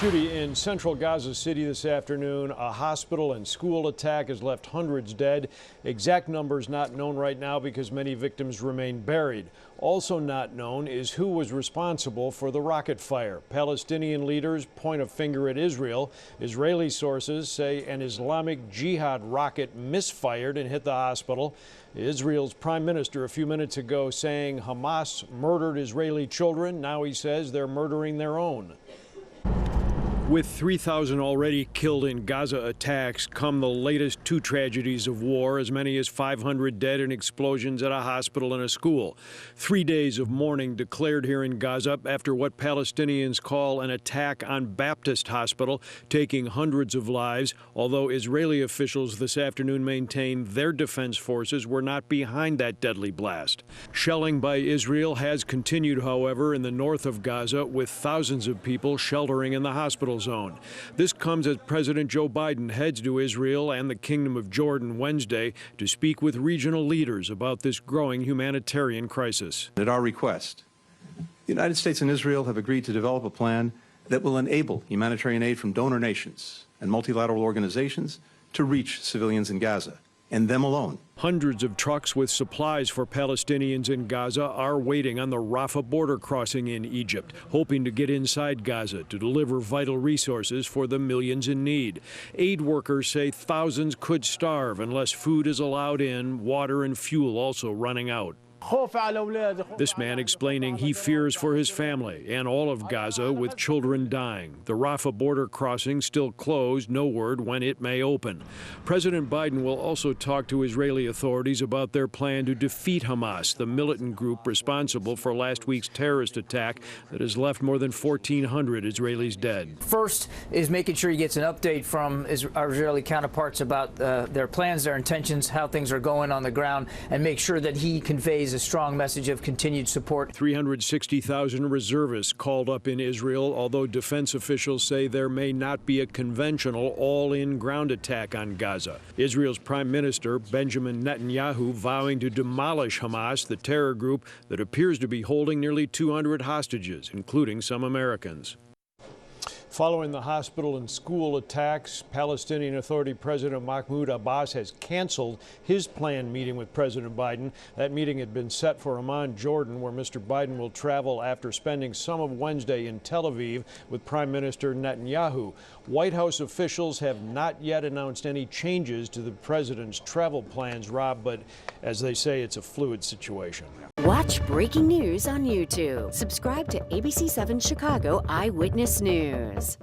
Judy, in central Gaza City this afternoon, a hospital and school attack has left hundreds dead. Exact numbers not known right now because many victims remain buried. Also not known is who was responsible for the rocket fire. Palestinian leaders point a finger at Israel. Israeli sources say an Islamic Jihad rocket misfired and hit the hospital. Israel's prime minister a few minutes ago saying Hamas murdered Israeli children. Now he says they're murdering their own. With 3,000 already killed in Gaza attacks come the latest two tragedies of war, as many as 500 dead in explosions at a hospital and a school. 3 days of mourning declared here in Gaza after what Palestinians call an attack on Baptist Hospital, taking hundreds of lives, although Israeli officials this afternoon maintained their defense forces were not behind that deadly blast. Shelling by Israel has continued, however, in the north of Gaza, with thousands of people sheltering in the hospital zone. This comes as President Joe Biden heads to Israel and the Kingdom of Jordan Wednesday to speak with regional leaders about this growing humanitarian crisis. At our request, the United States and Israel have agreed to develop a plan that will enable humanitarian aid from donor nations and multilateral organizations to reach civilians in Gaza, and them alone. Hundreds of trucks with supplies for Palestinians in Gaza are waiting on the Rafah border crossing in Egypt, hoping to get inside Gaza to deliver vital resources for the millions in need. Aid workers say thousands could starve unless food is allowed in, water and fuel also running out. This man explaining he fears for his family and all of Gaza, with children dying. The Rafah border crossing still closed, no word when it may open. President Biden will also talk to Israeli authorities about their plan to defeat Hamas, the militant group responsible for last week's terrorist attack that has left more than 1,400 Israelis dead. First is making sure he gets an update from our Israeli counterparts about their plans, their intentions, how things are going on the ground, and make sure that he conveys a strong message of continued support. 360,000 reservists called up in Israel, although defense officials say there may not be a conventional all-in ground attack on Gaza. Israel's Prime Minister Benjamin Netanyahu vowing to demolish Hamas, the terror group that appears to be holding nearly 200 hostages, including some Americans. Following the hospital and school attacks, Palestinian Authority President Mahmoud Abbas has canceled his planned meeting with President Biden. That meeting had been set for Amman, Jordan, where Mr. Biden will travel after spending some of Wednesday in Tel Aviv with Prime Minister Netanyahu. White House officials have not yet announced any changes to the president's travel plans, Rob, but as they say, it's a fluid situation. Watch breaking news on YouTube. Subscribe to ABC 7 Chicago Eyewitness News.